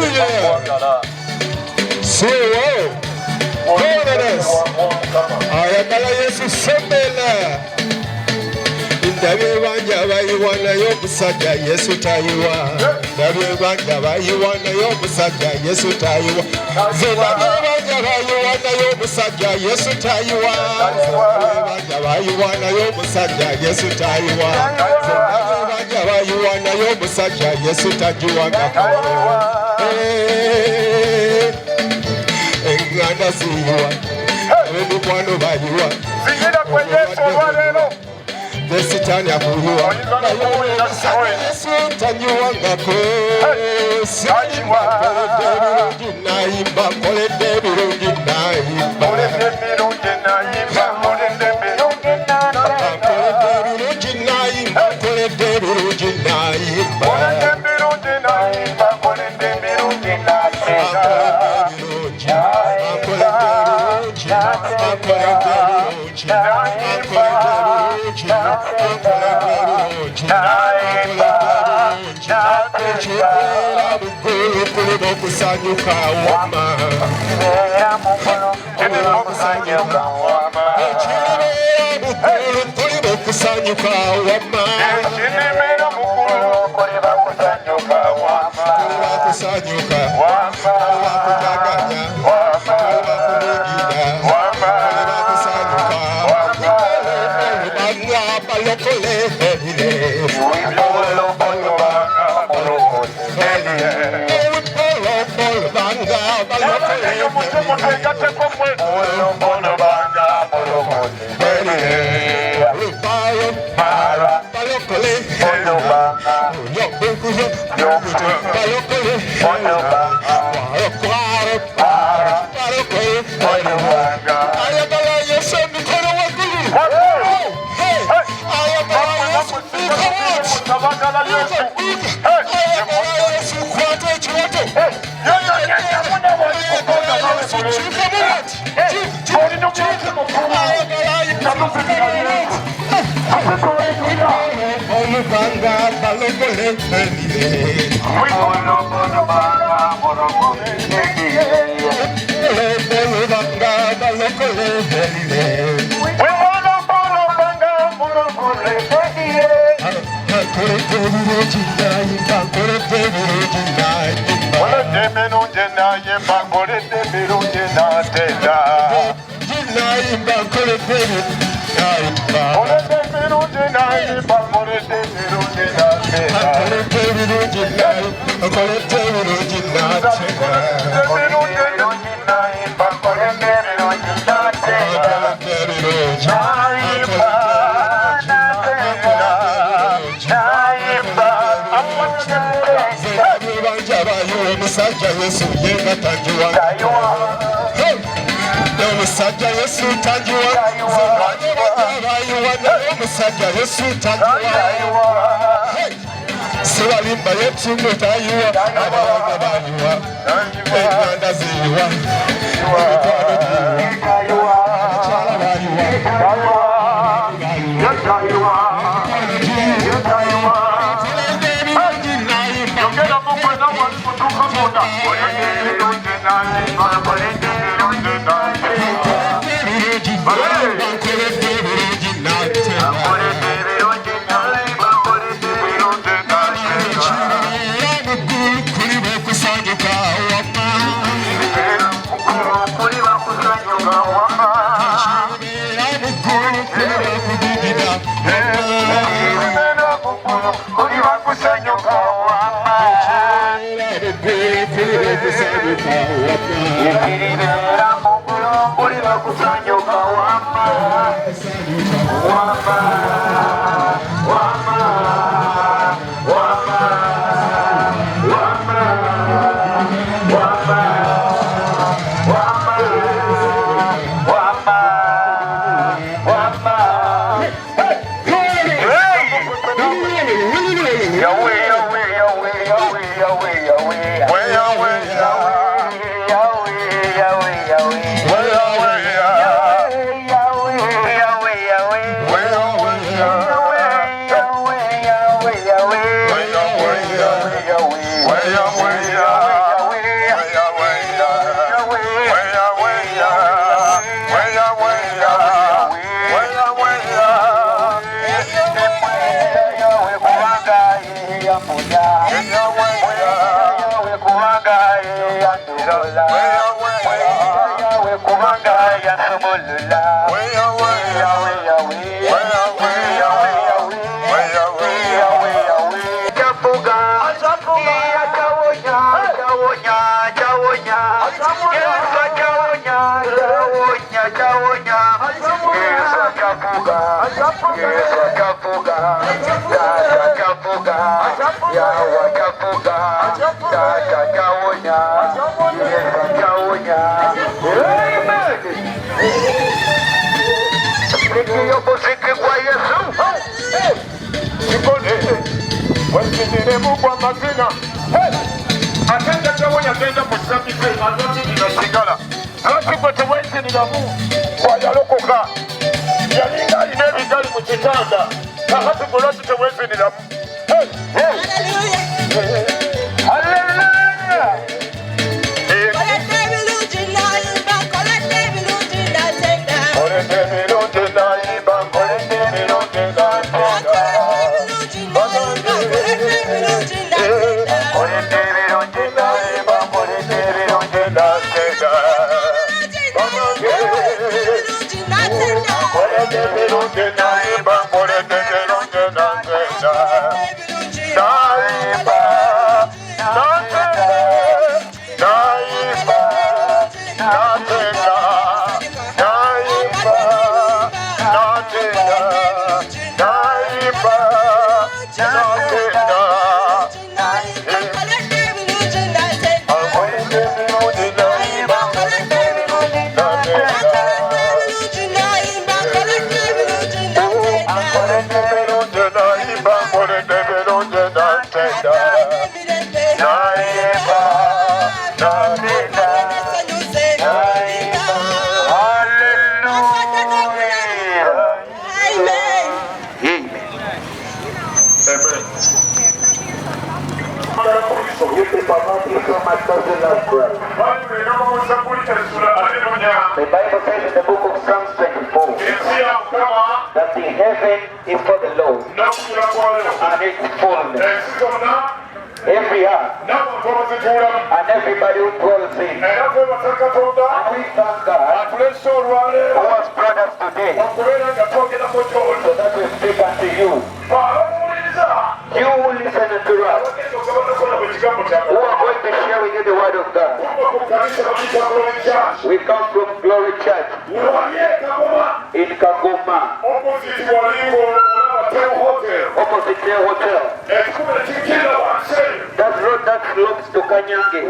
Hallelujah. So, holiness. Ayagala Yesu sembela. Ndabe banja bayiwana y'omusajja Yesu tayiwa. Ndabe banja bayiwana y'omusajja Yesu tayiwa. Ndabe banja bayiwana y'omusajja Yesu tayiwa. Ndabe banja bayiwana y'omusajja Yesu tayiwa. Ndabe banja bayiwana y'omusajja Yesu tayiwa. Enganda ziyiwa. Emikwano bayiwa. Sigira kwa Yesu walelo. Sitani akuyiwa Yesu tanyiwangako Sitani naimba kolede birungi naimba kolede birungi naimba kolede birungi naimba kolede birungi naimba kolede birungi naimba kolede birungi naimba kusanyuka wama kusanyuka wama kusanyuka kujaganya Yesu yenga tanjiwa Musajja Yesu tanjiwa Musajja Yesu tanjiwa Siwalimba yetu mutayiwa Abawanga bayiwa Enganda ziyiwa Emitwano jiyiwa Achala bayiwa Well, Yahweh kubanga yansumulula. Atenda chawonya genda kusambika azoti inasigala. Abakikwete wensiniramu wayalokoka. Yalinga alina ebigali mu kitanda. Kakati gwe lwaki tewensiniramu. Hallelujah. The Bible says in the book of Psalms 24 that the heaven is for the Lord and its fullness, every heart and everybody who dwells in. And we thank God who has brought us today so that we speak unto you. You who listen unto us, who are going to share with you the word of God. We come from Glory Church in Kagoma, opposite the hotel. That road that slopes to Kanyange.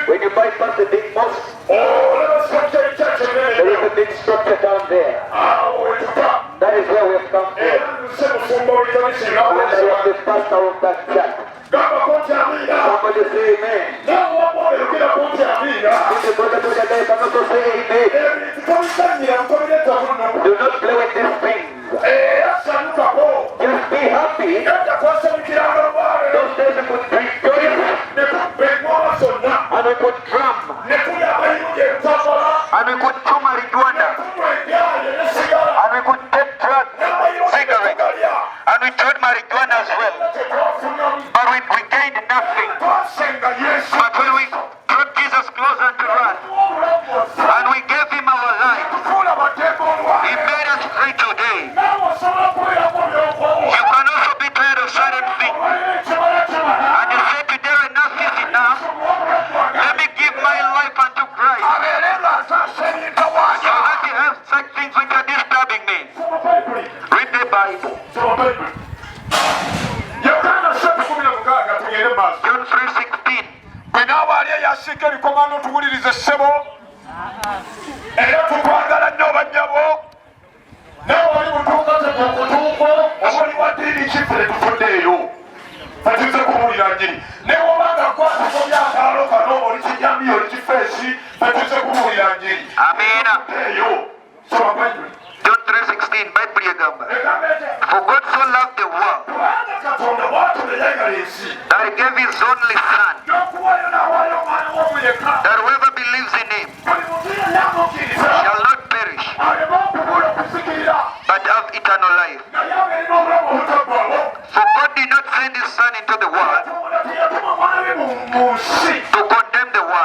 When you bypass the big mosque, there is a big structure down there. That is where we have come from. And I am the pastor of that church. Somebody say amen. If the brother to the guy can also say amen. Do not play with these things. Just be happy. Those days we could drink joy and we could drum and we could chew marijuana and we could take drugs, cigarettes, and we tried marijuana as well. But we gained nothing. But when we brought Jesus closer to us and we gave him our life, he made us free today. You can also be tired of certain things. And you say today enough is enough. Let me give my life unto Christ. You have to have such things which are disturbing me. Read the Bible. John 3:16. Yasika ebikomano tuwulirize ssebo era tukwagala nnyo bannyabo nawe wali mutuuka tetukutuuko omuli wa ddiini kiffe tufuddeeyo fatuze kubuulira njiri naye obanga kwatukobyakalo kano oli kijambi oli kifeesi fatuze kubuulira njiri eyo soma Bible. John 3:16, Bible yagamba. For God so loved the world that he gave his only son, that whoever believes in him shall not perish, but have eternal life. For God did not send his son into the world to condemn the world,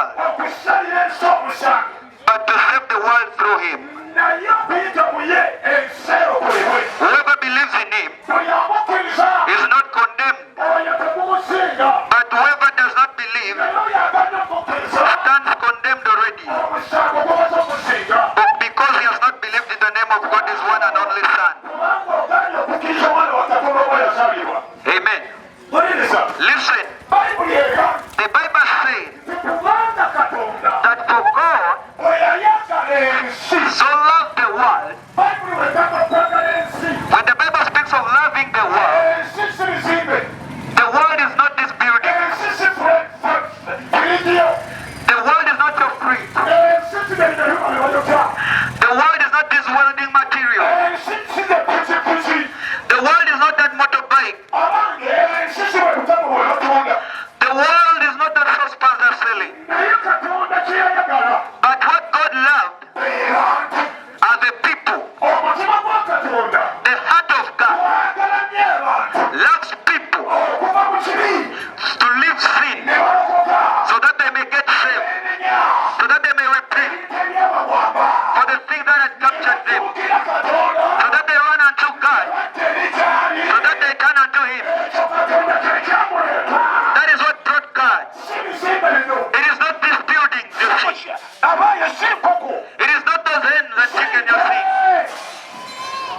It is not those hens and chicken you're seeing.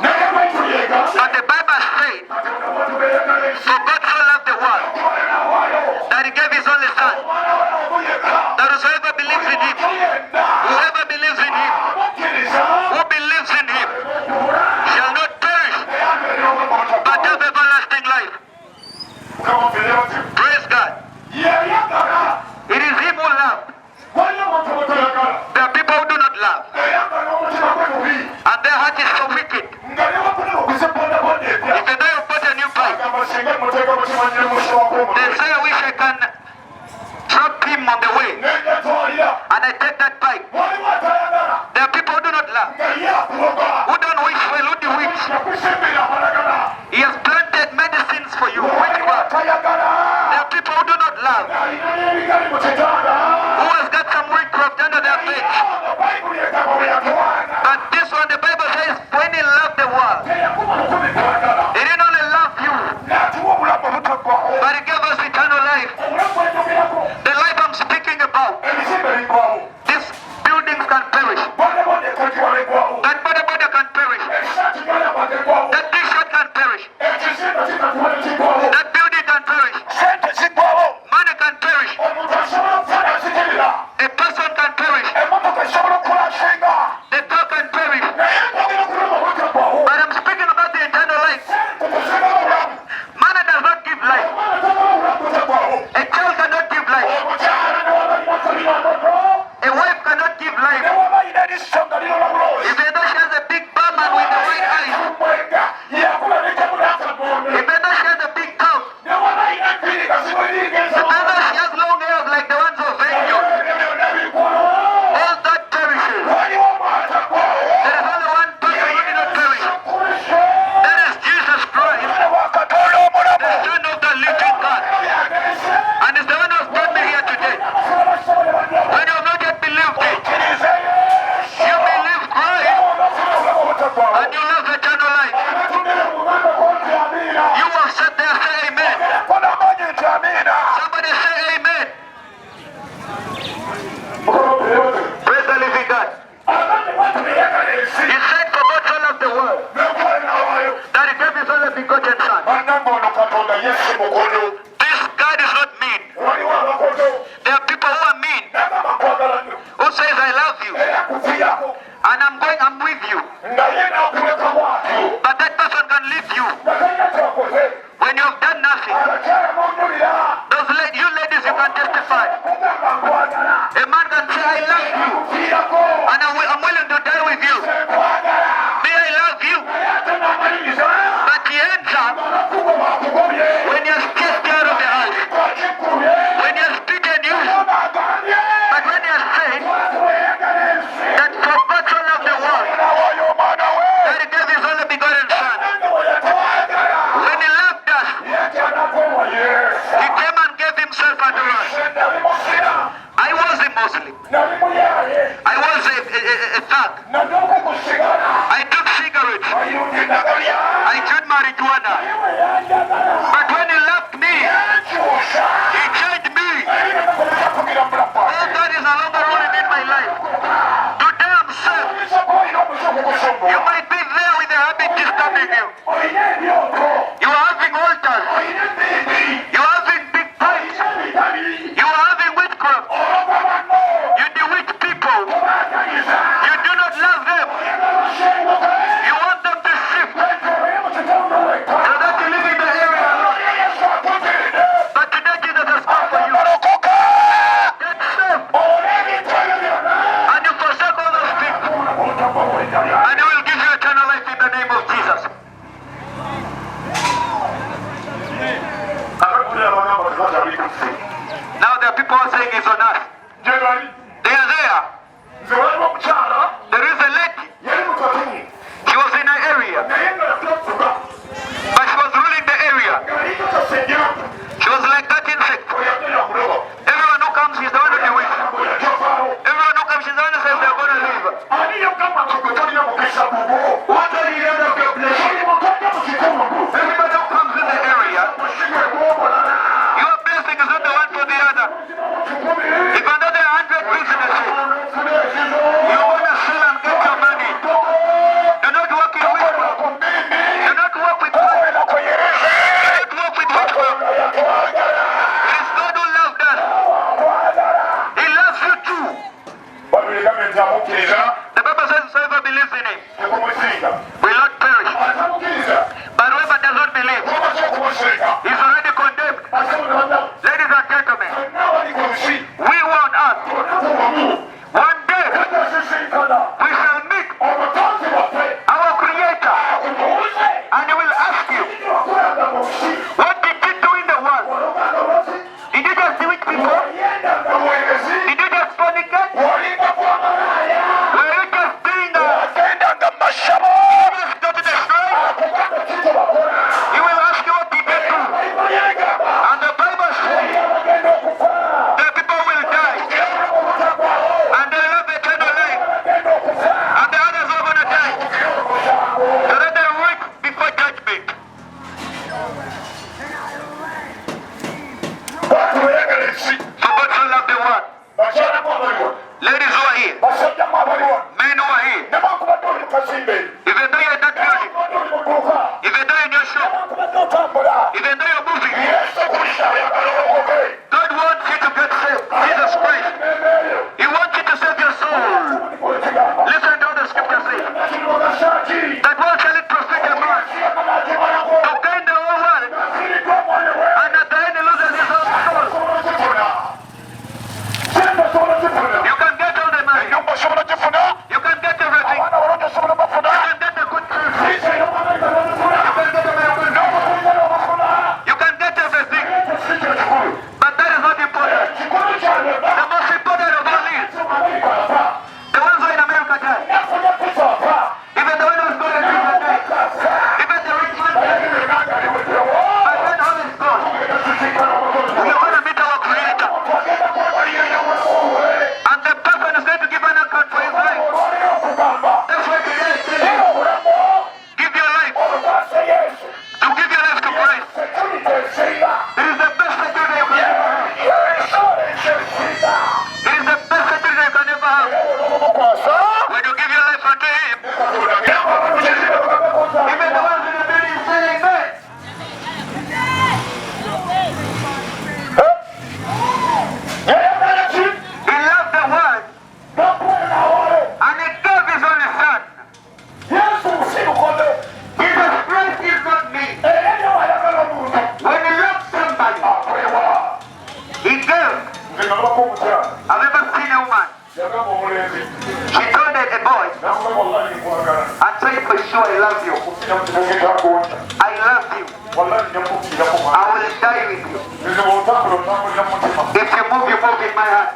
But the Bible says, for God so loved the world that he gave his only son, that whosoever believes in him, whoever believes in him, who believes in him, shall not perish, but have everlasting life. Praise God. It is him who loved. There are people who do not love, and their heart is so wicked. If they don't put a new pipe, they say, I wish I can drop him on the way, and I take that pipe. There are people who do not love, who don't wish well, who bewitch. He has planted medicines for you, witchcraft. There are people who do not love, who has got some witchcraft under their feet. But this one, the Bible says, when he loved the world, he didn't only love you, but he gave us eternal life. The life I'm speaking about, these buildings can perish, that body can perish, that t-shirt can perish, that building can perish, money can perish, a person can perish, the car can perish, but I'm speaking about the eternal life. Money does not give life. A child cannot give life. A wife cannot give life. Even though she has a big bum and with the white eyes, even though she has a big mouth, even though she has long hair like the ones of Venus, all that perishes. There is only one person who did not perish. That is Jesus Christ, the Son of the living God. And it's the one who has brought me here today. When you have not yet believed it, you believe Christ and you love eternal life. You have said there, say amen. Somebody say amen. Praise the living God. He said, for God so loved the world that he gave his only begotten son. This God is not mean. There are people who are mean, who says I love you and I'm with you, but that person can leave you when you have done nothing. You ladies, you can testify. A man can say I love you and I'm willing to die with you. May I love you, but he ends up when he has chased you out of the house, when he has beaten you. But when he has said that for God so loved the world that he gave his only begotten son, when he loved us, he came and gave himself unto us. I was a Muslim. I was a thug. I took cigarettes. I chewed marijuana. But when he loved me, he changed me. All that is no longer running in my life. Today I'm saved. You might be there with a habit disturbing you. You are having altars. You are having big pipes. You are having witchcraft. You bewitch people. You do not love them. You want them to shift so that you live in the area. But today Jesus has come for you. Get saved. And you forsake all those things. And he will give you eternal life in the name of Jesus. Now there are people who are saying it's on us. They are there. There is a lady. She was in an area, but she was ruling the area. She was like that insect. Everyone who comes, she's the one who dewaits. Everyone who comes, she's the one who says they're going to leave. What are the end of your blessing? Everybody who comes in the area, your blessing is not the one for the other. If another 100 The Bible says whoever believes in him will not perish. But whoever does not believe is already condemned. Ladies and gentlemen, we want us. One day we shall meet our Creator and he will ask you, what did you do in the world? Did you just do it before? Did you just fornicate? Were you just doing that? Just go to the shrine? He will ask you what did you do. And the Bible says the people will die and they will have eternal life. And the others are going to die. So that they wait before judgment. So God so loved the world. Ladies who are here, men who are here, even though you're not building, even though you're in your shop, even though you're moving, God wants you to get saved. Jesus Christ. He wants you to save your soul. Listen to what the scripture says. That what shall it profit a man to gain the whole world and at the end he loses his own soul? You can get all the money. You can get everything. You can get a good church. You can get a very good job. You can get everything. But that is not important. The most important of all is the ones who are in America die. Even the one who's going to die. Even the rich man die. But when all is gone, we are going to meet our Creator. And the person is going to give an account for his life. That's why today is telling you, give your life. To give your life to Christ. It is the best security you can ever have. It is the best security you can ever have. When you give your life unto Him, even the ones in the building say amen. He loved the world and He gave His only Son. Jesus Christ is not me. When He loves somebody, He gave. I've ever seen a woman. She told a boy and said, for sure I love you. I love you. I will die with you. If you move in my heart.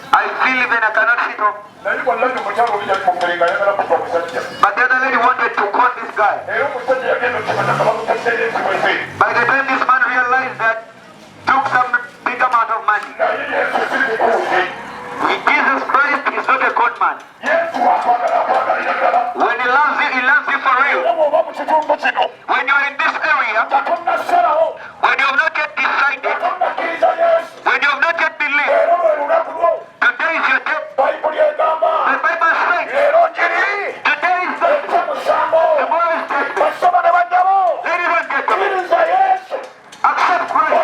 I feel even I cannot sit up. But the other lady wanted to call this guy. By the time this man realized that, took some big amount of money. Jesus Christ is not a good man. When He loves you for real. When you're in this area, when you have not yet decided, when you have not yet believed, today is your day. The Bible says, today is the tomorrow is judgment. Ladies and gentlemen, accept Christ.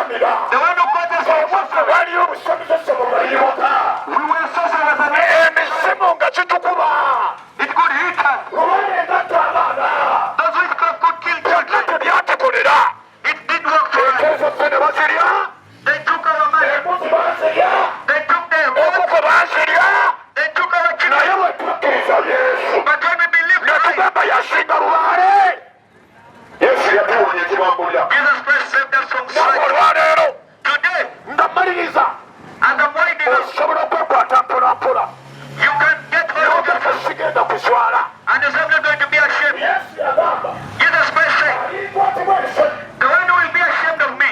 The one who got us from suffering. We were sorcerers and it could hit us. Those witchcraft could kill children. It didn't work for us. They took our money. They took their homes. They took our children. But when we believe Christ, Jesus Christ saved us from slavery. Today, as I'm winding up, you can get hold of yourself. And you're not going to be ashamed. Jesus Christ said, the one who will be ashamed of me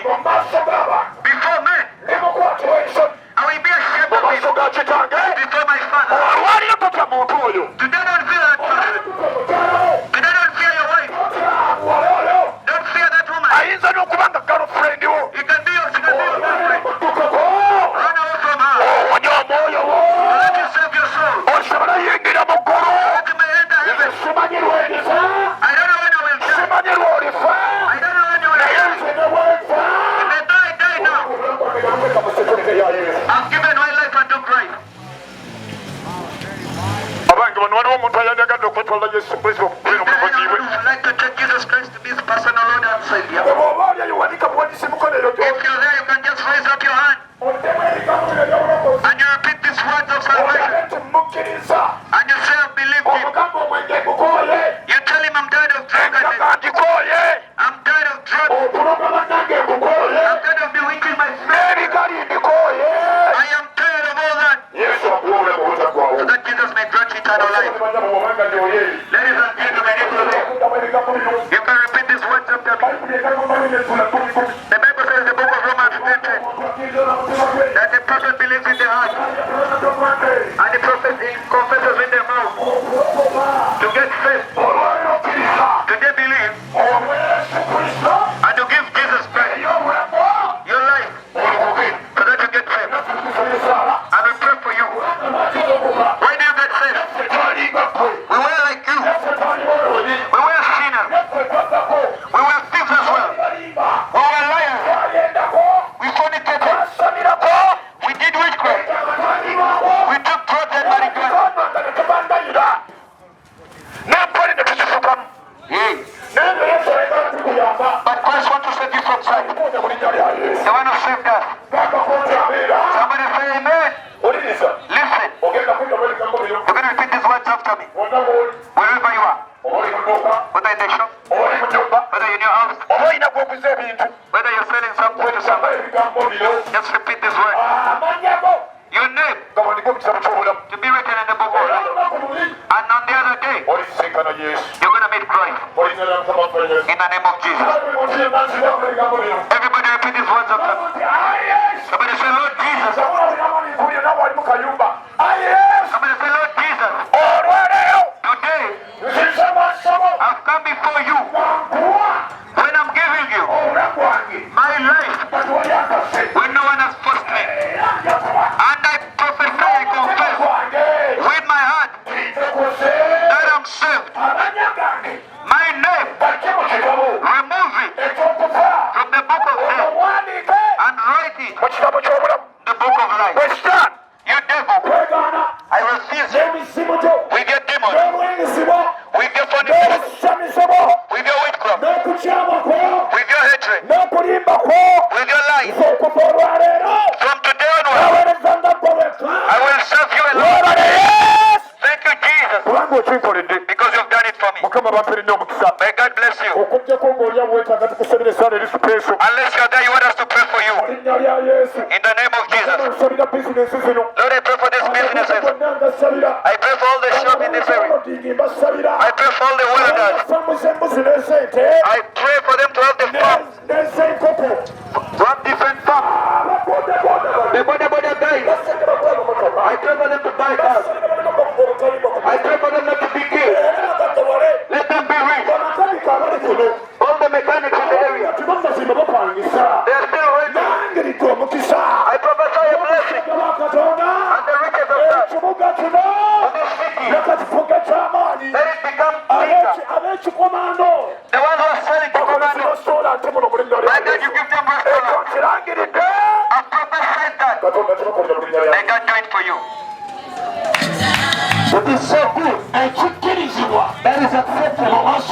kwetwala Yesu Kristo okubeera omulokozi we. Would like to take Jesus Christ to be his personal Lord and Savior. Bwe bw'oba oli eyo wanika buwanisi mukono eyo If you're there, you can just raise up your hand oddemu ebigambo bino eby'obulokozi. and you repeat these words of salvation. Olabe nti mukkiriza. And you say, I believe him. Omugamba omwenge gukooye. You tell him, I'm tired of drunkenness. Enjaga ngikooye. I'm tired of drugs. Okuloga bannange ngukooye. I'm tired of bewitching my friends. N'ebigali mbikooye. I am tired of all that. Yesu akuwoole mu butagwawo. So that Jesus may grant you eternal life. Ladies and gentlemen, you can repeat these words after me. The Bible says in the book of Romans 10 that the person believes in the heart and the prophet confesses with their mouth to get saved. Do they believe and to give Jesus Christ your life so that you get saved? I will pray for you. Why do you get saved? We were like you. We were sinners. We were thieves as well. We were liars. We fornicated. We did witchcraft. We took drugs and marijuana. But Christ wants to save you from sin. The one who saved us. Somebody say amen. Listen. You're going to repeat these words after me. Wherever you are. Whether in the shop. Whether in your house. Whether you're selling something to somebody. Just repeat these words. Your name to be written in the book of life. And on the other day, you're going to meet Christ in the name of Jesus. Everybody repeat these words after me. Somebody say, Lord Jesus. Somebody say, Lord Jesus. Today, I've come before you when I'm giving you my life when no one has forced me. And I prophesy, I confess with my heart that I'm saved. My name, remove it from the book of death and write it in the book of life. You devil, I refuse you with your demons, with your fornication, with your witchcraft, with your hatred, with your lies. From today onward, I will serve you alone. Thank you, Jesus, because you've done it for me. May God bless you. Unless you're there, you want us to pray for you. In the name of Jesus. Lord, I pray for these businesses. I pray for all the shop in this area. I pray for all the welders. I pray for them to have the farms. To have different farms. The border guys. I pray for them to buy cars. I pray for them not to be killed. Let them be rich. All the mechanics in the area, they are still waiting. I prophesy a blessing and the riches of God on this city. Let it become bigger. The ones who are selling to commando, my God, you give them restaurants. I prophesy that. May God do it for you. It is so good. That is acceptable. Our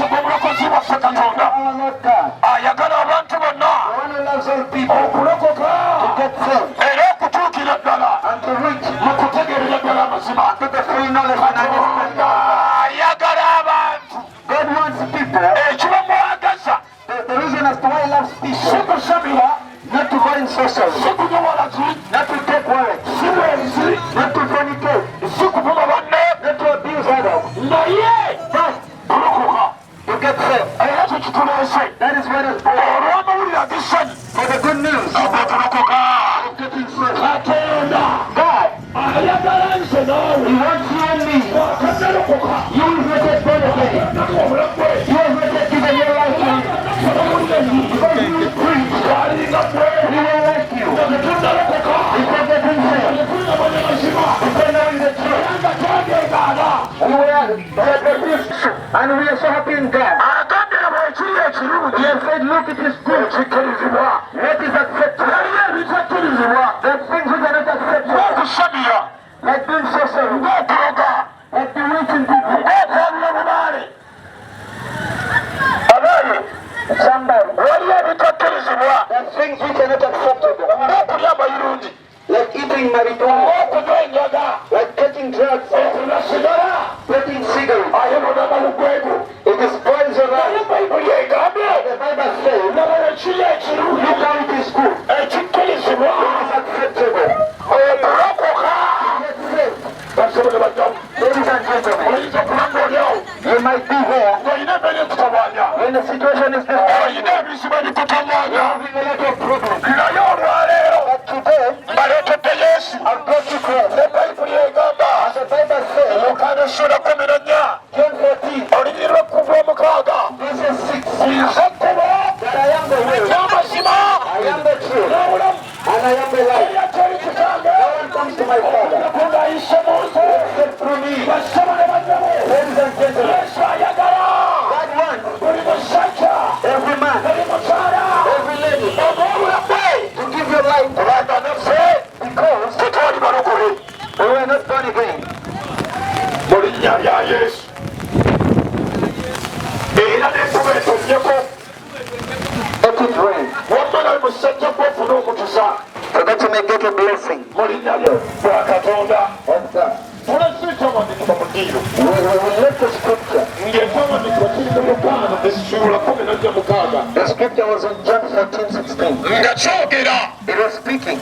Lord God. The one who loves all people. To get saved. And to reach. To the free knowledge and understanding. God wants people. The reason as to why he loves people. Not to go in sorcery. Not to take warrants. Not to fornicate. Not to abuse others. First, to get saved. That is what is born. For the good news of getting saved. God, He wants you and me. You will get born again. You will get given your life to Him. Because you will preach. He will like you. Because getting saved. Because knowing the truth. And we are so happy in God. He has said, look, it is good. What is acceptable? The things we cannot accept. Like being sorcery. Like bewitching people. doing marijuana, like taking drugs, taking cigarettes. It is poison. The Bible says, look how it is good. It is acceptable. Ladies and gentlemen, you might be here when the situation is difficult. You're having a lot of problems. But today, I've got you close. As the Bible says, John 14, verses 6, that I am the way, I am the truth, and I am the life. No one comes to my Father except through me. Ladies and gentlemen, God wants every man, every lady to give your life because we were not born again. Let it rain, so that you may get a blessing. We will let the scripture. The scripture was in John 14:16. It was speaking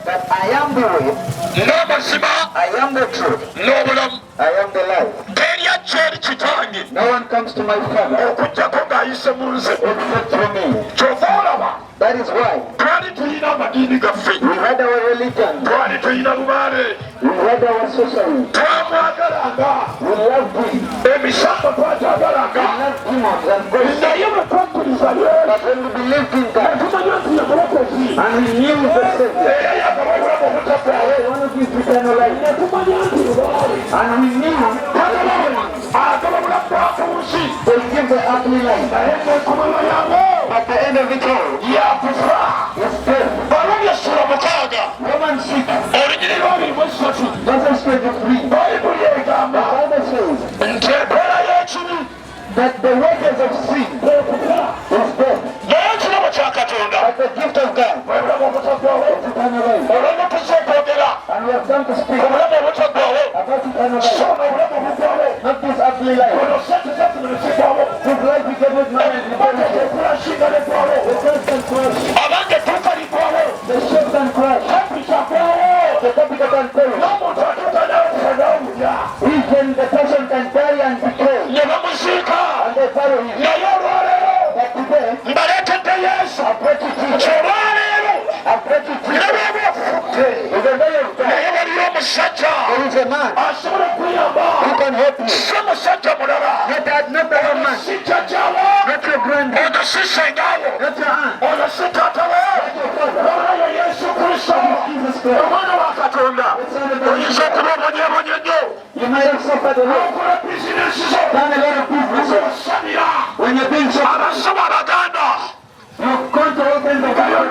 that I am the way, I am the truth, I am the life. No one comes to my Father except through me. That is why we had our religion, we had our society, we love greed, we love demons and ghosts. But when we believed in God and we knew the Savior, one of his eternal life, and we knew they give the earthly life, at the end of it all, is death. Romans 6, verses 23. The Bible says that the wages of sin is death, but the gift of God is eternal life. And we have come to speak about eternal life, not this earthly life. This life we get with man and the first and crush, the shift and crush, the capital can perish, even the person can die and decay, and they follow him. But today, I pray to Jesus, I pray to Jesus, is a day of God. There is a man who can help you. Not the other man, not your granddad, not your aunt, not your father. Jesus Christ. You might have suffered a lot, done a lot of business. When you're being suffered, you've gone to open the door.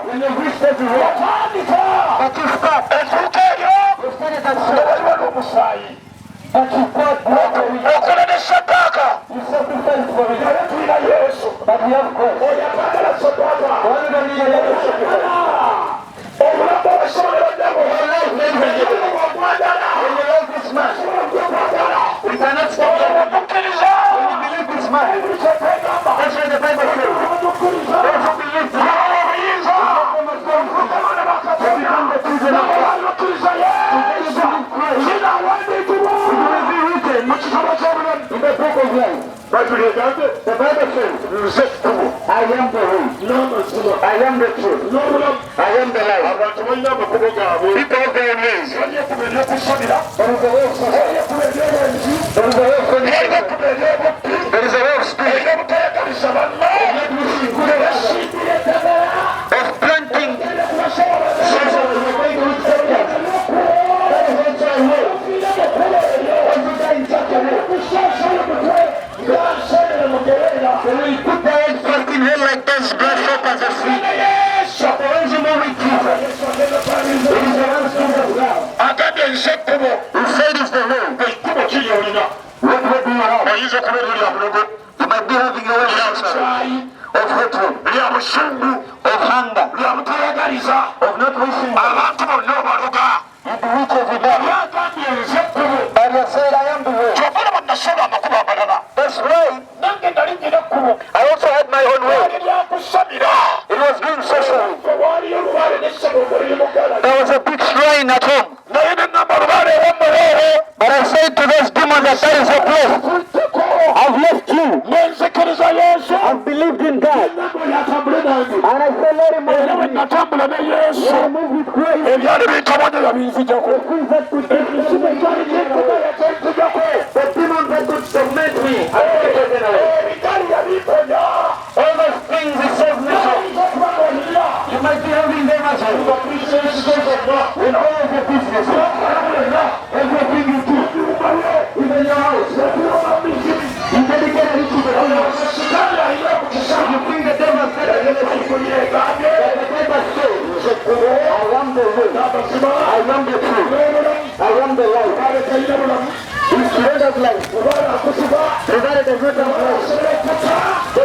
When you've reached everywhere, but you stop. You started at church, but you got blood. You sacrificed for it, but you have God. Only the need of sacrifice. When you love this man, we cannot stop him. When you believe this man, that's what the Bible says. Those who believe this man, they become the children of God. Today you believe Christ, it will be written in the book of life. The Bible says, I am the way, I am the truth, I am the life. People of their ways. There is a way of society. There is a way of communication. There is a way of speech. Of planting. When we put the head first in hell like those grasshoppers are free. But the ones who know with Jesus, it is the one spirit of God. Who said is the way. What do you have? You might be having a way of bwetweyagaliza abantu bonna obaluga yagambye nze ekkubo kyokala bannasoola amakubo amalala nange nali nnyina ekkubo lyakusamira waaliyo olubaale n'essabo ng'oli mugala naye neŋŋamba olubaale ewammalero nenzikiriza yesu yatambule nange era bwe natambula ne yesu ebyali bintabonye yabinzijako ekisibo ekyali kyenkuba yakyenzijako ebitali yabimponya You might be having them as well. In all of your business, everything you do, even your house, you dedicate it to the Lord. You bring the devil that the devil says, I am the way, I am the truth, I am the life. He created life, provided the fruit of life.